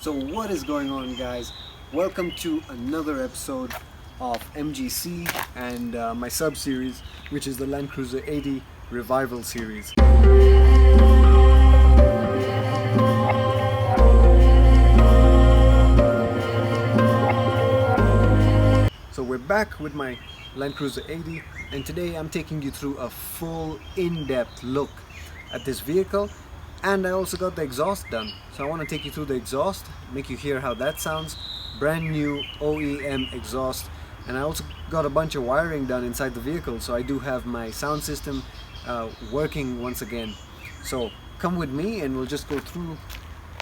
So what is going on, guys? Welcome to another episode of MGC and my sub-series, which is the Land Cruiser 80 Revival series. So we're back with my Land Cruiser 80, and today I'm taking you through a full in-depth look at this vehicle. And I also got the exhaust done, so I want to take you through the exhaust, make you hear how that sounds. Brand new OEM exhaust, and I also got a bunch of wiring done inside the vehicle, so I do have my sound system working once again. So come with me and we'll just go through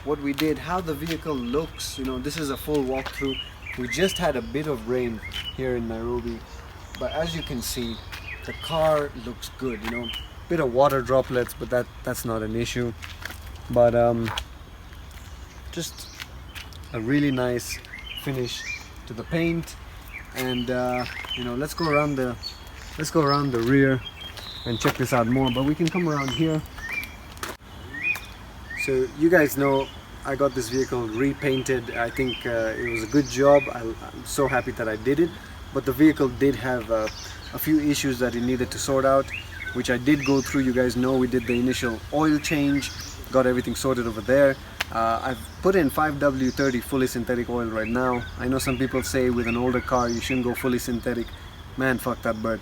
what we did, how the vehicle looks. You know, this is a full walkthrough. We just had a bit of rain here in Nairobi, but as you can see, the car looks good. You know, bit of water droplets, but that's not an issue. But just a really nice finish to the paint. And you know, let's go around the rear and check this out more. But we can come around here. So you guys know I got this vehicle repainted. I think it was a good job. I'm so happy that I did it. But the vehicle did have a few issues that it needed to sort out, which I did go through. You guys know we did the initial oil change, got everything sorted over there. I've put in 5W30 fully synthetic oil right now. I know some people say with an older car you shouldn't go fully synthetic. Man, fuck that bird.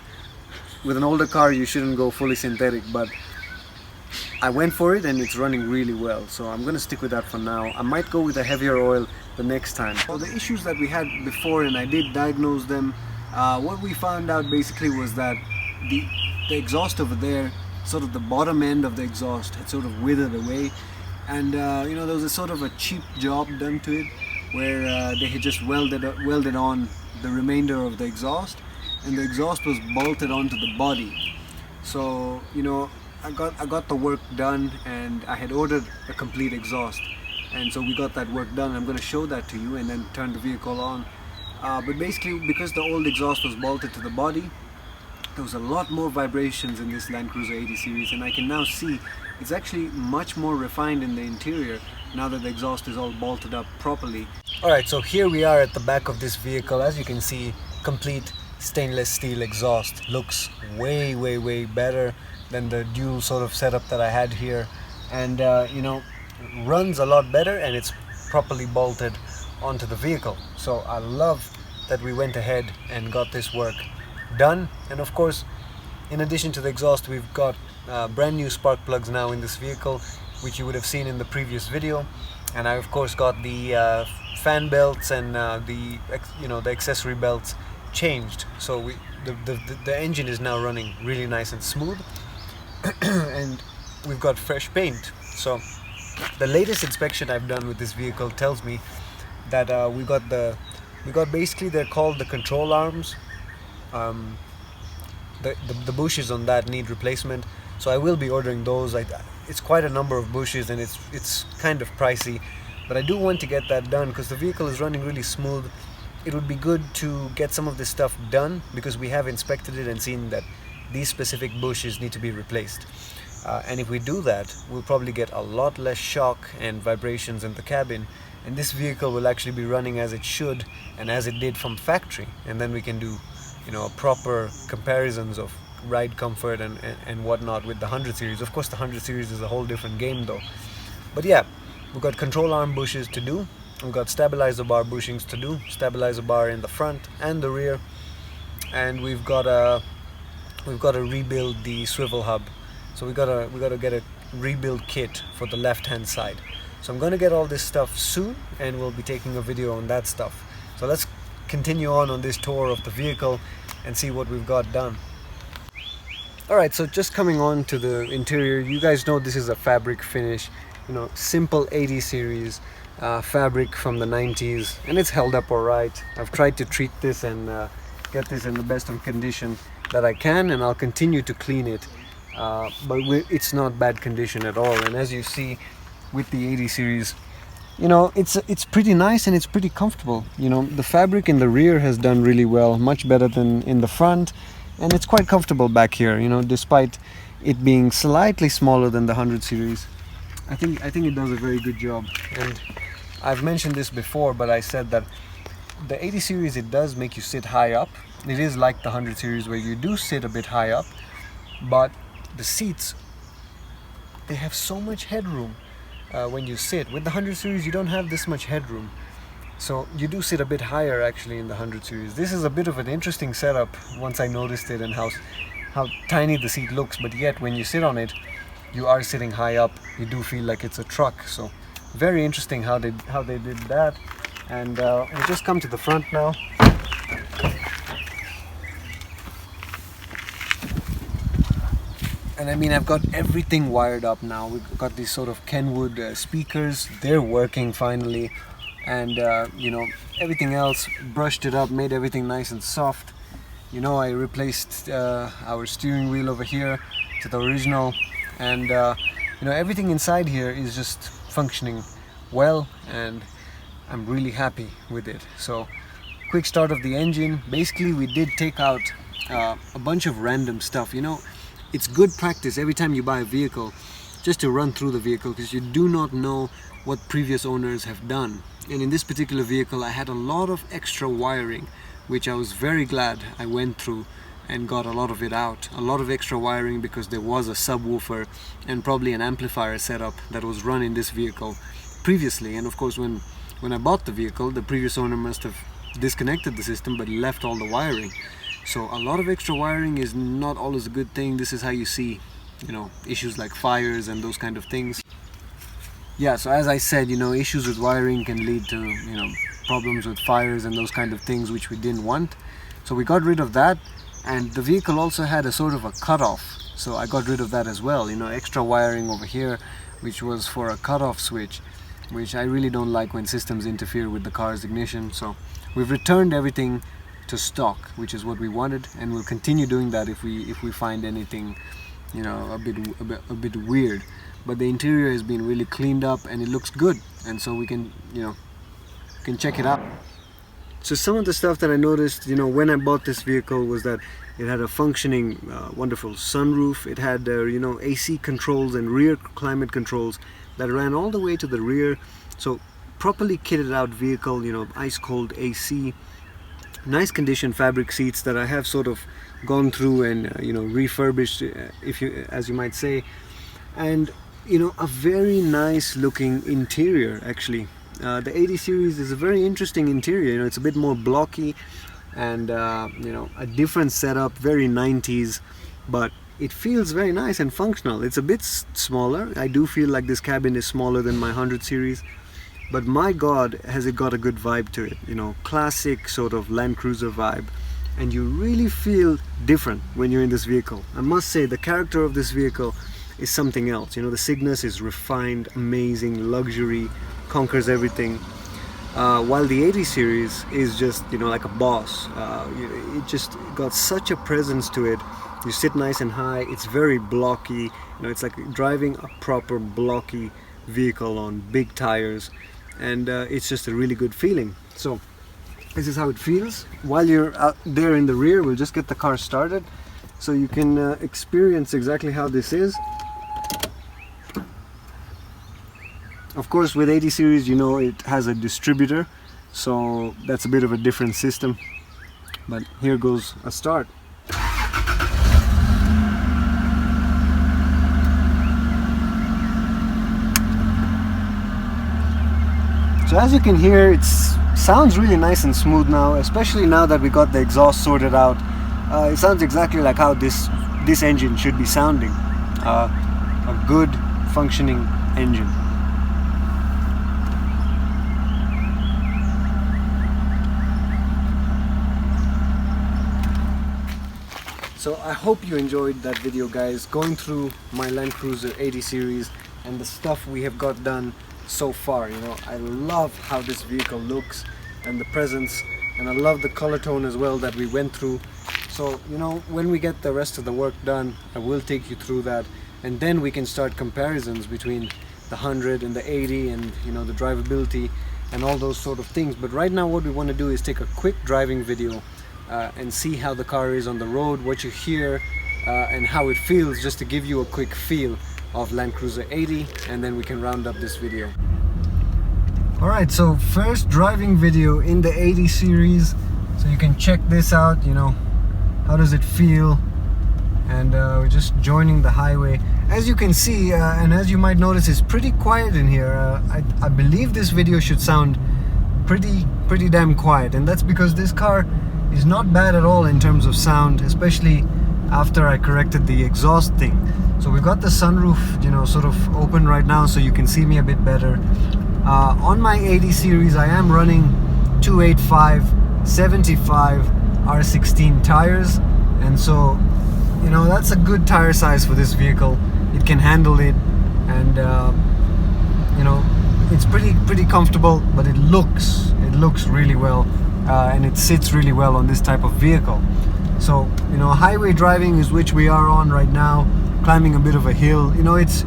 With an older car you shouldn't go fully synthetic, but I went for it and it's running really well. So I'm gonna stick with that for now. I might go with a heavier oil the next time. So the issues that we had before, and I did diagnose them, what we found out basically was that the exhaust over there, sort of the bottom end of the exhaust had sort of withered away, and you know, there was a sort of a cheap job done to it where they had just welded on the remainder of the exhaust, and the exhaust was bolted onto the body. So you know, I got the work done, and I had ordered a complete exhaust, and so we got that work done. I'm going to show that to you and then turn the vehicle on. But basically, because the old exhaust was bolted to the body, there was a lot more vibrations in this Land Cruiser 80 series, and I can now see it's actually much more refined in the interior now that the exhaust is all bolted up properly. Alright, so here we are at the back of this vehicle. As you can see, complete stainless steel exhaust. Looks way better than the dual sort of setup that I had here, and you know, runs a lot better, and it's properly bolted onto the vehicle. So I love that we went ahead and got this work done. And of course, in addition to the exhaust, we've got brand new spark plugs now in this vehicle, which you would have seen in the previous video. And I of course got the fan belts and the accessory belts changed, so the engine is now running really nice and smooth. And we've got fresh paint. So the latest inspection I've done with this vehicle tells me that we got basically, they're called the control arms. The bushes on that need replacement, so I will be ordering those. It's quite a number of bushes, and it's kind of pricey, but I do want to get that done because the vehicle is running really smooth. It would be good to get some of this stuff done because we have inspected it and seen that these specific bushes need to be replaced. And if we do that, we'll probably get a lot less shock and vibrations in the cabin, and this vehicle will actually be running as it should and as it did from factory, and then we can do, you know, proper comparisons of ride comfort and whatnot with the 100 series. Of course, the 100 series is a whole different game though. But yeah, we've got control arm bushes to do. We've got stabilizer bar bushings to do. Stabilizer bar in the front and the rear, and we've got to rebuild the swivel hub. So we gotta get a rebuild kit for the left hand side. So I'm gonna get all this stuff soon, and we'll be taking a video on that stuff. So let's continue on this tour of the vehicle and see what we've got done. Alright, so just coming on to the interior, you guys know this is a fabric finish, you know, simple 80 series fabric from the 90s, and it's held up alright. I've tried to treat this and get this in the best of condition that I can, and I'll continue to clean it, but it's not bad condition at all. And as you see with the 80 series, you know, it's pretty nice and it's pretty comfortable. You know, the fabric in the rear has done really well, much better than in the front, and it's quite comfortable back here, you know, despite it being slightly smaller than the 100 series. I think it does a very good job. And I've mentioned this before, but I said that the 80 series, it does make you sit high up. It is like the 100 series where you do sit a bit high up, but the seats, they have so much headroom when you sit. With the 100 series, you don't have this much headroom. So you do sit a bit higher actually in the 100 series. This is a bit of an interesting setup once I noticed it, and how tiny the seat looks, but yet when you sit on it, you are sitting high up. You do feel like it's a truck. So very interesting how they did that. And we'll just come to the front now. And I mean, I've got everything wired up now. We've got these sort of Kenwood speakers. They're working finally. And you know, everything else, brushed it up, made everything nice and soft. You know, I replaced our steering wheel over here to the original. And you know, everything inside here is just functioning well, and I'm really happy with it. So quick start of the engine. Basically, we did take out a bunch of random stuff. You know, it's good practice every time you buy a vehicle just to run through the vehicle, because you do not know what previous owners have done. And in this particular vehicle, I had a lot of extra wiring, which I was very glad I went through and got a lot of it out. A lot of extra wiring, because there was a subwoofer and probably an amplifier setup that was run in this vehicle previously. And of course, when I bought the vehicle, the previous owner must have disconnected the system but left all the wiring. So a lot of extra wiring is not always a good thing. This is how you see, you know, issues like fires and those kind of things. Yeah, so as I said, you know, issues with wiring can lead to, you know, problems with fires and those kind of things, which we didn't want. So we got rid of that. And the vehicle also had a sort of a cutoff, so I got rid of that as well. You know, extra wiring over here, which was for a cutoff switch, which I really don't like when systems interfere with the car's ignition. So we've returned everything to stock, which is what we wanted, and we'll continue doing that if we find anything, you know, a bit weird. But the interior has been really cleaned up and it looks good, and so we can, you know, can check it out. So some of the stuff that I noticed, you know, when I bought this vehicle was that it had a functioning, wonderful sunroof. It had, you know, AC controls and rear climate controls that ran all the way to the rear. So properly kitted out vehicle, you know, ice cold AC, nice condition fabric seats that I have sort of gone through and, you know, refurbished, as you might say. And, you know, a very nice looking interior actually. The 80 series is a very interesting interior. You know, it's a bit more blocky and you know, a different setup, very 90s, but it feels very nice and functional. It's a bit smaller. I do feel like this cabin is smaller than my 100 series, but my God, has it got a good vibe to it. You know, classic sort of Land Cruiser vibe, and you really feel different when you're in this vehicle. I must say, the character of this vehicle is something else. You know, the Cygnus is refined, amazing, luxury, conquers everything, while the 80 series is just, you know, like a boss. It just got such a presence to it. You sit nice and high. It's very blocky. You know, it's like driving a proper blocky vehicle on big tires, and it's just a really good feeling. So this is how it feels. While you're out there in the rear, we'll just get the car started so you can experience exactly how this is. Of course, with 80 series, you know, it has a distributor, so that's a bit of a different system. But here goes a start. So as you can hear, it sounds really nice and smooth now, especially now that we got the exhaust sorted out. It sounds exactly like how this engine should be sounding. A good functioning engine. So I hope you enjoyed that video, guys, going through my Land Cruiser 80 series and the stuff we have got done so far. You know, I love how this vehicle looks and the presence, and I love the color tone as well that we went through. So, you know, when we get the rest of the work done, I will take you through that, and then we can start comparisons between the 100 and the 80 and, you know, the drivability and all those sort of things. But right now what we want to do is take a quick driving video and see how the car is on the road, what you hear and how it feels, just to give you a quick feel of Land Cruiser 80, and then we can round up this video. Alright, so first driving video in the 80 series, so you can check this out, you know, how does it feel? And we're just joining the highway. As you can see, and as you might notice, it's pretty quiet in here. I believe this video should sound pretty damn quiet, and that's because this car is not bad at all in terms of sound, especially after I corrected the exhaust thing. So we've got the sunroof, you know, sort of open right now, so you can see me a bit better. On my 80 series, I am running 285 75 R16 tires, and so, you know, that's a good tire size for this vehicle. It can handle it, and you know, it's pretty comfortable, but it looks really well, and it sits really well on this type of vehicle. So, you know, highway driving is which we are on right now, climbing a bit of a hill. You know, it's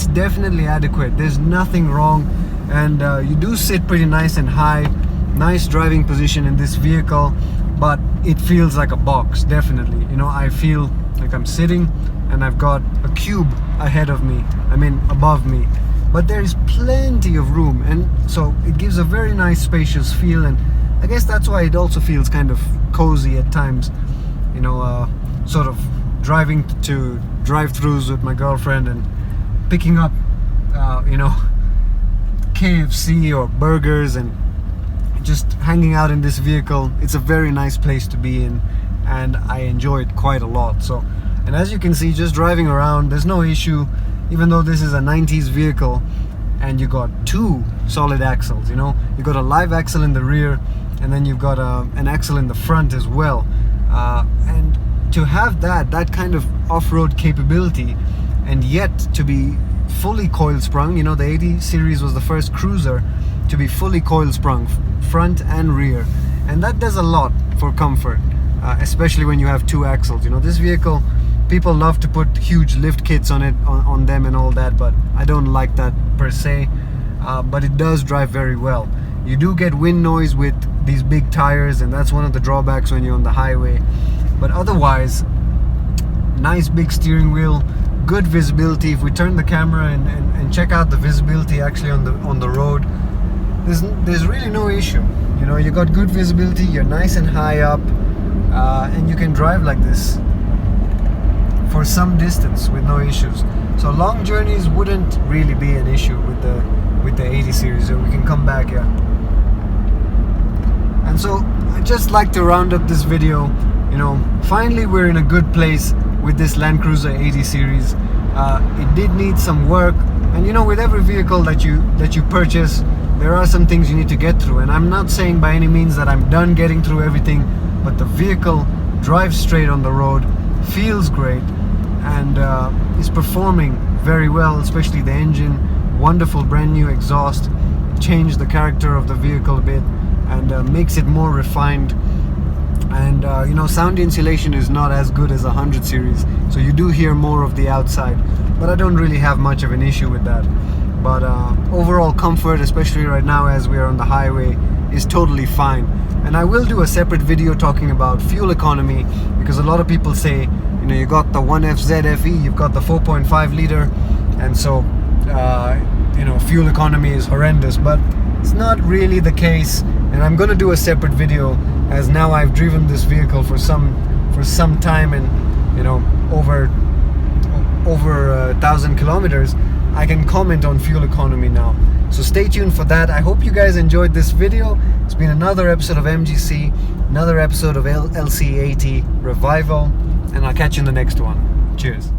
definitely adequate. There's nothing wrong, and you do sit pretty nice and high. Nice driving position in this vehicle, but it feels like a box, definitely. You know, I feel like I'm sitting and I've got a cube ahead of me, above me, but there is plenty of room, and so it gives a very nice spacious feel, and I guess that's why it also feels kind of cozy at times, you know, sort of driving to drive-throughs with my girlfriend and picking up you know, KFC or burgers and just hanging out in this vehicle. It's a very nice place to be in, and I enjoy it quite a lot. So, and as you can see, just driving around, there's no issue, even though this is a 90s vehicle and you got two solid axles. You know, you got a live axle in the rear, and then you've got an axle in the front as well, and to have that kind of off-road capability, and yet to be fully coil sprung. You know, the 80 series was the first cruiser to be fully coil sprung, front and rear, and that does a lot for comfort, especially when you have two axles. You know, this vehicle, people love to put huge lift kits on it, on them and all that, but I don't like that per se, but it does drive very well. You do get wind noise with these big tires, and that's one of the drawbacks when you're on the highway, but otherwise, nice big steering wheel, good visibility. If we turn the camera and check out the visibility actually on the road, there's really no issue. You know, you got good visibility, you're nice and high up, and you can drive like this for some distance with no issues. So long journeys wouldn't really be an issue with the 80 series. So we can come back here. And so I just like to round up this video. You know, finally we're in a good place with this Land Cruiser 80 series. It did need some work, and you know, with every vehicle that you purchase, there are some things you need to get through, and I'm not saying by any means that I'm done getting through everything, but the vehicle drives straight on the road, feels great, and is performing very well, especially the engine. Wonderful brand new exhaust, changed the character of the vehicle a bit, and makes it more refined. And you know, sound insulation is not as good as a 100 series, so you do hear more of the outside, but I don't really have much of an issue with that. But overall comfort, especially right now as we are on the highway, is totally fine. And I will do a separate video talking about fuel economy, because a lot of people say, you know, you got the 1FZ FE, you've got the 4.5 liter, and so you know, fuel economy is horrendous, but it's not really the case. And I'm gonna do a separate video, as now I've driven this vehicle for some time, and you know, over 1,000 kilometers, I can comment on fuel economy now. So stay tuned for that. I hope you guys enjoyed this video. It's been another episode of MGC, another episode of LC80 Revival, and I'll catch you in the next one. Cheers.